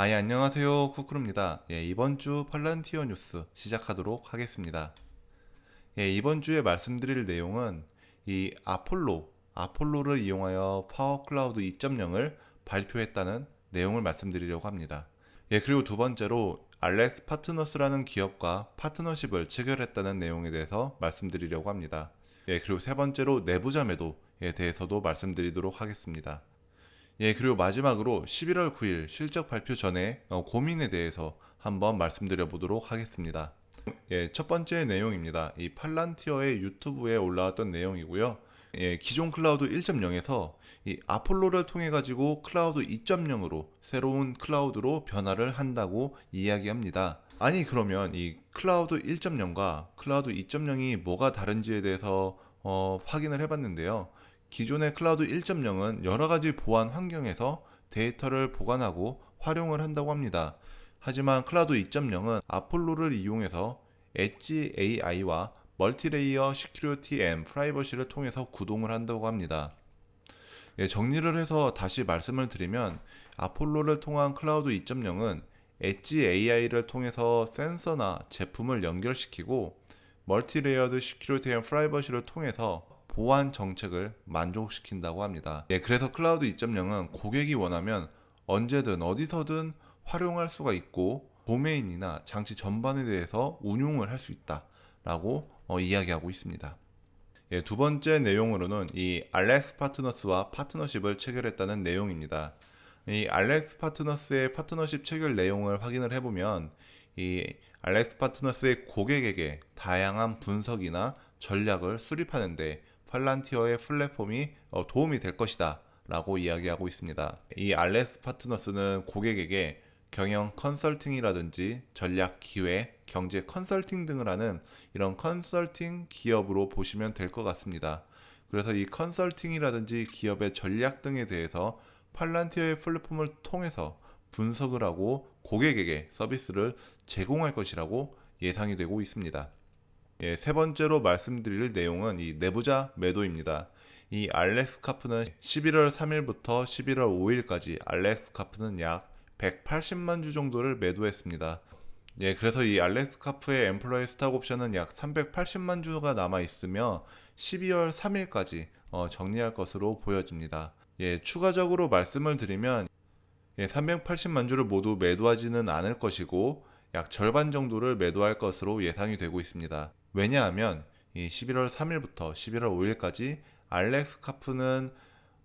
예, 안녕하세요. 쿠쿠루입니다. 이번 주 팔란티어 뉴스 시작하도록 하겠습니다. 이번 주에 말씀드릴 내용은 이 아폴로를 이용하여 파워 클라우드 2.0을 발표했다는 내용을 말씀드리려고 합니다. 그리고 두 번째로 알렉스 파트너스라는 기업과 파트너십을 체결했다는 내용에 대해서 말씀드리려고 합니다. 그리고 세 번째로 내부자 매도에 대해서도 말씀드리도록 하겠습니다. 그리고 마지막으로 11월 9일 실적 발표 전에 고민에 대해서 한번 말씀드려 보도록 하겠습니다. 첫 번째 내용입니다. 이 팔란티어의 유튜브에 올라왔던 내용이고요. 기존 클라우드 1.0에서 이 아폴로를 통해 가지고 클라우드 2.0으로 새로운 클라우드로 변화를 한다고 이야기합니다. 아니 그러면 이 클라우드 1.0과 클라우드 2.0이 뭐가 다른지에 대해서 확인을 해봤는데요. 기존의 클라우드 1.0은 여러 가지 보안 환경에서 데이터를 보관하고 활용을 한다고 합니다. 하지만 클라우드 2.0은 아폴로를 이용해서 엣지 AI와 멀티레이어 시큐리티 앤 프라이버시를 통해서 구동을 한다고 합니다. 정리를 해서 다시 말씀을 드리면 아폴로를 통한 클라우드 2.0은 엣지 AI를 통해서 센서나 제품을 연결시키고 멀티레이어드 시큐리티 앤 프라이버시를 통해서 보안 정책을 만족시킨다고 합니다. 그래서 클라우드 2.0은 고객이 원하면 언제든 어디서든 활용할 수가 있고 도메인이나 장치 전반에 대해서 운용을 할 수 있다라고 이야기하고 있습니다. 두 번째 내용으로는 이 알렉스 파트너스와 파트너십을 체결했다는 내용입니다. 이 알렉스 파트너스의 파트너십 체결 내용을 확인을 해보면 이 알렉스 파트너스의 고객에게 다양한 분석이나 전략을 수립하는데 팔란티어의 플랫폼이 도움이 될 것이다 라고 이야기하고 있습니다. 이 알렉스 파트너스는 고객에게 경영 컨설팅이라든지 전략 기획, 경제 컨설팅 등을 하는 이런 컨설팅 기업으로 보시면 될 것 같습니다. 그래서 이 컨설팅이라든지 기업의 전략 등에 대해서 팔란티어의 플랫폼을 통해서 분석을 하고 고객에게 서비스를 제공할 것이라고 예상이 되고 있습니다. 세 번째로 말씀드릴 내용은 이 내부자 매도입니다. 이 알렉스 카프는 11월 3일부터 11월 5일까지 알렉스 카프는 약 180만 주 정도를 매도했습니다. 그래서 이 알렉스 카프의 엠플로이 스탁 옵션은 약 380만 주가 남아 있으며 12월 3일까지 정리할 것으로 보여집니다. 추가적으로 말씀을 드리면 380만 주를 모두 매도하지는 않을 것이고 약 절반 정도를 매도할 것으로 예상이 되고 있습니다. 왜냐하면 이 11월 3일부터 11월 5일까지 알렉스 카프는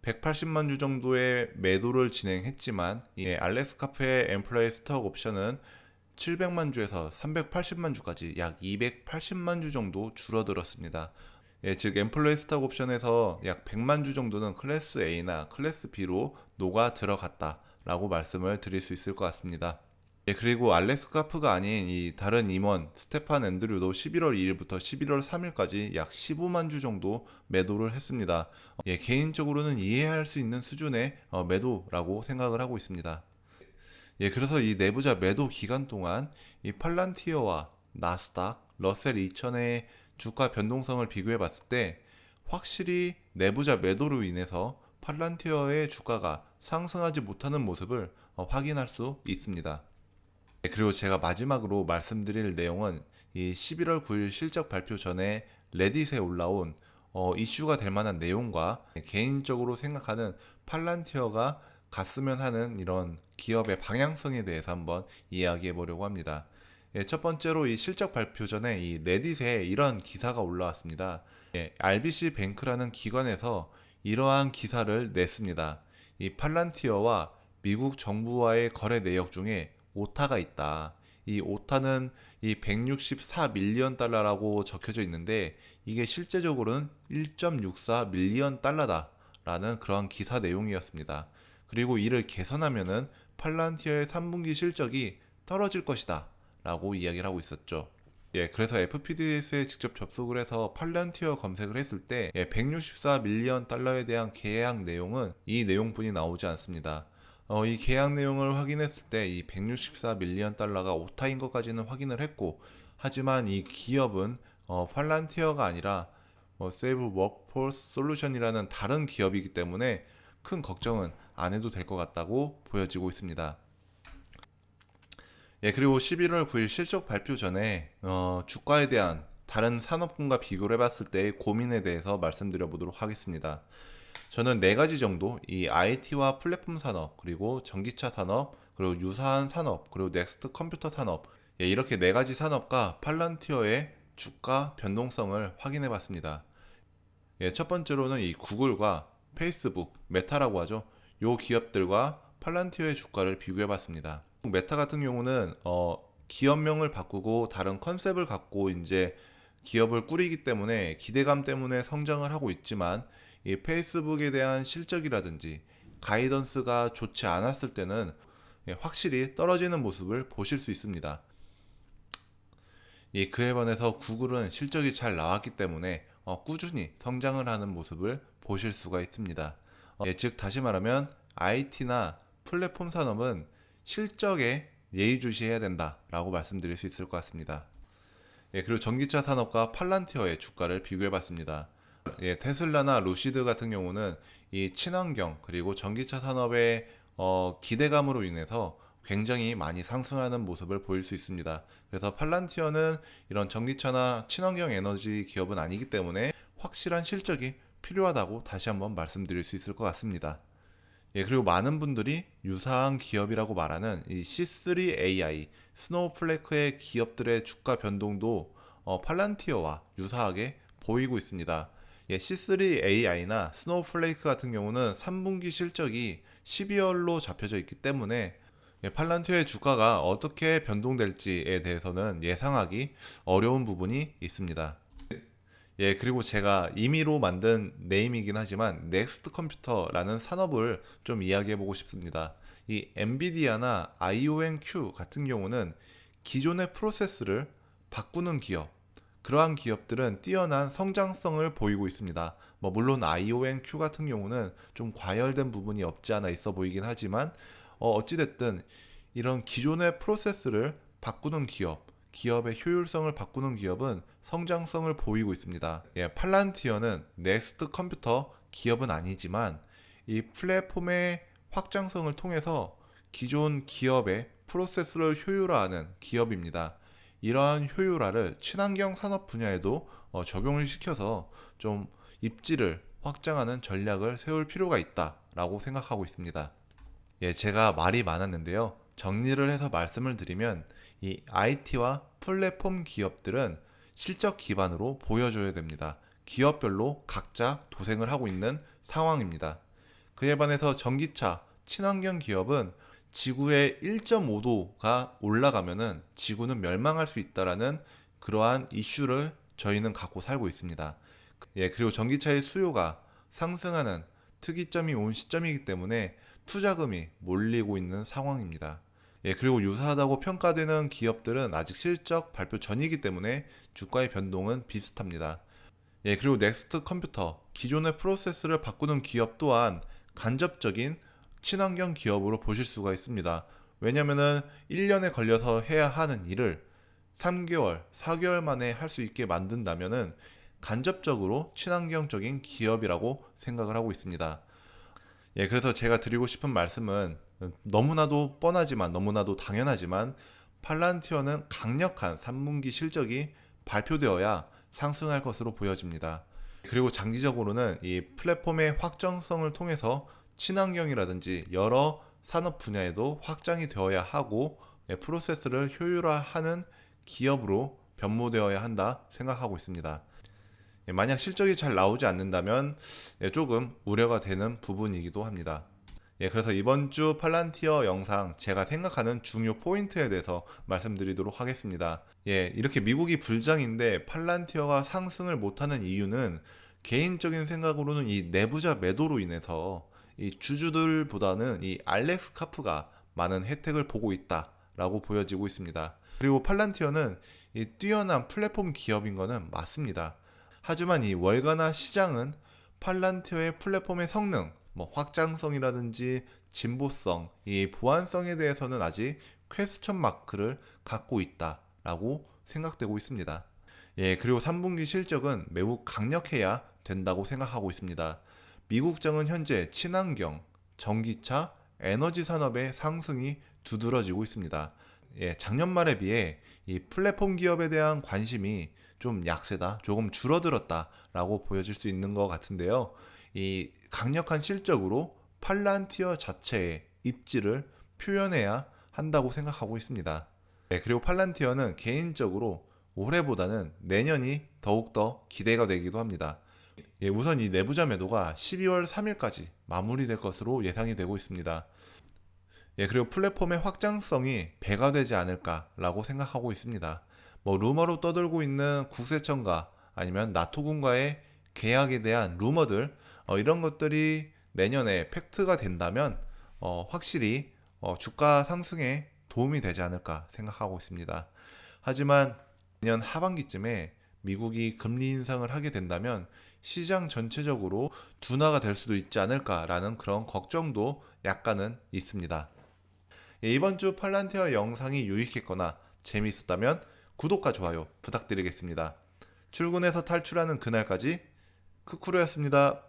180만 주 정도의 매도를 진행했지만 알렉스 카프의 엠플로이 스톡 옵션은 700만 주에서 380만 주까지 약 280만 주 정도 줄어들었습니다. 즉 엠플로이 스톡 옵션에서 약 100만 주 정도는 클래스 A나 클래스 B로 녹아 들어갔다라고 말씀을 드릴 수 있을 것 같습니다. 그리고 알렉스 카프가 아닌 이 다른 임원 스테판 앤드류도 11월 2일부터 11월 3일까지 약 15만 주 정도 매도를 했습니다. 개인적으로는 이해할 수 있는 수준의 매도라고 생각을 하고 있습니다. 그래서 이 내부자 매도 기간 동안 이 팔란티어와 나스닥, 러셀 2000의 주가 변동성을 비교해 봤을 때 확실히 내부자 매도로 인해서 팔란티어의 주가가 상승하지 못하는 모습을 확인할 수 있습니다. 그리고 제가 마지막으로 말씀드릴 내용은 이 11월 9일 실적 발표 전에 레딧에 올라온 이슈가 될 만한 내용과 개인적으로 생각하는 팔란티어가 갔으면 하는 이런 기업의 방향성에 대해서 한번 이야기해 보려고 합니다. 첫 번째로 이 실적 발표 전에 이 레딧에 이런 기사가 올라왔습니다. RBC 뱅크라는 기관에서 이러한 기사를 냈습니다. 이 팔란티어와 미국 정부와의 거래 내역 중에 오타가 있다. 이 오타는 이 164 밀리언 달러라고 적혀져 있는데 이게 실제적으로는 1.64 밀리언 달러다라는 그러한 기사 내용이었습니다. 그리고 이를 개선하면은 팔란티어의 3분기 실적이 떨어질 것이다 라고 이야기를 하고 있었죠. 그래서 FPDS에 직접 접속을 해서 팔란티어 검색을 했을 때 164 밀리언 달러에 대한 계약 내용은 이 내용뿐이 나오지 않습니다. 이 계약 내용을 확인했을 때 이 164 밀리언 달러가 오타인 것까지는 확인을 했고, 하지만 이 기업은 팔란티어가 아니라 세이브 워크포스 솔루션이라는 다른 기업이기 때문에 큰 걱정은 안 해도 될 것 같다고 보여지고 있습니다. 그리고 11월 9일 실적 발표 전에 주가에 대한 다른 산업군과 비교를 해봤을 때의 고민에 대해서 말씀드려 보도록 하겠습니다. 저는 네 가지 정도 이 IT와 플랫폼 산업, 그리고 전기차 산업, 그리고 유사한 산업, 그리고 넥스트 컴퓨터 산업, 이렇게 네 가지 산업과 팔란티어의 주가 변동성을 확인해 봤습니다. 첫 번째로는 이 구글과 페이스북, 메타라고 하죠. 요 기업들과 팔란티어의 주가를 비교해 봤습니다. 메타 같은 경우는 기업명을 바꾸고 다른 컨셉을 갖고 이제 기업을 꾸리기 때문에 기대감 때문에 성장을 하고 있지만, 이 페이스북에 대한 실적이라든지 가이던스가 좋지 않았을 때는 확실히 떨어지는 모습을 보실 수 있습니다. 그에 반해서 구글은 실적이 잘 나왔기 때문에 꾸준히 성장을 하는 모습을 보실 수가 있습니다. 즉 다시 말하면 IT나 플랫폼 산업은 실적에 예의주시해야 된다라고 말씀드릴 수 있을 것 같습니다. 그리고 전기차 산업과 팔란티어의 주가를 비교해봤습니다. 테슬라나 루시드 같은 경우는 이 친환경 그리고 전기차 산업의 기대감으로 인해서 굉장히 많이 상승하는 모습을 보일 수 있습니다. 그래서 팔란티어는 이런 전기차나 친환경 에너지 기업은 아니기 때문에 확실한 실적이 필요하다고 다시 한번 말씀드릴 수 있을 것 같습니다. 그리고 많은 분들이 유사한 기업이라고 말하는 이 C3AI, 스노우플레이크의 기업들의 주가 변동도 팔란티어와 유사하게 보이고 있습니다. C3AI나 스노우플레이크 같은 경우는 3분기 실적이 12월로 잡혀져 있기 때문에 팔란티어의 주가가 어떻게 변동될지에 대해서는 예상하기 어려운 부분이 있습니다. 그리고 제가 임의로 만든 네임이긴 하지만 넥스트 컴퓨터라는 산업을 좀 이야기해 보고 싶습니다. 이 엔비디아나 IONQ 같은 경우는 기존의 프로세스를 바꾸는 기업, 그러한 기업들은 뛰어난 성장성을 보이고 있습니다. 물론 IONQ 같은 경우는 좀 과열된 부분이 없지 않아 있어 보이긴 하지만 어찌됐든 이런 기존의 프로세스를 바꾸는 기업의 효율성을 바꾸는 기업은 성장성을 보이고 있습니다. 팔란티어는 넥스트 컴퓨터 기업은 아니지만 이 플랫폼의 확장성을 통해서 기존 기업의 프로세스를 효율화하는 기업입니다. 이러한 효율화를 친환경 산업 분야에도 적용을 시켜서 좀 입지를 확장하는 전략을 세울 필요가 있다라고 생각하고 있습니다. 제가 말이 많았는데요. 정리를 해서 말씀을 드리면 이 IT와 플랫폼 기업들은 실적 기반으로 보여줘야 됩니다. 기업별로 각자 도생을 하고 있는 상황입니다. 그에 반해서 전기차, 친환경 기업은 지구의 1.5도가 올라가면은 지구는 멸망할 수 있다라는 그러한 이슈를 저희는 갖고 살고 있습니다. 그리고 전기차의 수요가 상승하는 특이점이 온 시점이기 때문에 투자금이 몰리고 있는 상황입니다. 그리고 유사하다고 평가되는 기업들은 아직 실적 발표 전이기 때문에 주가의 변동은 비슷합니다. 그리고 넥스트 컴퓨터, 기존의 프로세스를 바꾸는 기업 또한 간접적인 친환경 기업으로 보실 수가 있습니다. 왜냐면은 1년에 걸려서 해야 하는 일을 3개월, 4개월 만에 할 수 있게 만든다면은 간접적으로 친환경적인 기업이라고 생각을 하고 있습니다. 그래서 제가 드리고 싶은 말씀은 너무나도 뻔하지만 너무나도 당연하지만 팔란티어는 강력한 3분기 실적이 발표되어야 상승할 것으로 보여집니다. 그리고 장기적으로는 이 플랫폼의 확장성을 통해서 친환경이라든지 여러 산업 분야에도 확장이 되어야 하고 프로세스를 효율화하는 기업으로 변모되어야 한다 생각하고 있습니다. 만약 실적이 잘 나오지 않는다면 조금 우려가 되는 부분이기도 합니다. 그래서 이번 주 팔란티어 영상 제가 생각하는 중요 포인트에 대해서 말씀드리도록 하겠습니다. 이렇게 미국이 불장인데 팔란티어가 상승을 못하는 이유는 개인적인 생각으로는 이 내부자 매도로 인해서 이 주주들보다는 이 알렉스 카프가 많은 혜택을 보고 있다라고 보여지고 있습니다. 그리고 팔란티어는 이 뛰어난 플랫폼 기업인 것은 맞습니다. 하지만 이 월가나 시장은 팔란티어의 플랫폼의 성능, 확장성이라든지 진보성, 이 보안성에 대해서는 아직 퀘스천 마크를 갖고 있다라고 생각되고 있습니다. 그리고 3분기 실적은 매우 강력해야 된다고 생각하고 있습니다. 미국장은 현재 친환경, 전기차, 에너지 산업의 상승이 두드러지고 있습니다. 작년 말에 비해 이 플랫폼 기업에 대한 관심이 좀 약세다, 조금 줄어들었다라고 보여질 수 있는 것 같은데요. 이 강력한 실적으로 팔란티어 자체의 입지를 표현해야 한다고 생각하고 있습니다. 그리고 팔란티어는 개인적으로 올해보다는 내년이 더욱더 기대가 되기도 합니다. 우선 이 내부자 매도가 12월 3일까지 마무리될 것으로 예상이 되고 있습니다. 그리고 플랫폼의 확장성이 배가 되지 않을까라고 생각하고 있습니다. 뭐 루머로 떠돌고 있는 국세청과 아니면 나토군과의 계약에 대한 루머들, 이런 것들이 내년에 팩트가 된다면 확실히 주가 상승에 도움이 되지 않을까 생각하고 있습니다. 하지만 내년 하반기쯤에 미국이 금리 인상을 하게 된다면 시장 전체적으로 둔화가 될 수도 있지 않을까라는 그런 걱정도 약간은 있습니다. 이번 주 팔란티어 영상이 유익했거나 재미있었다면 구독과 좋아요 부탁드리겠습니다. 출근해서 탈출하는 그날까지 크쿠루였습니다.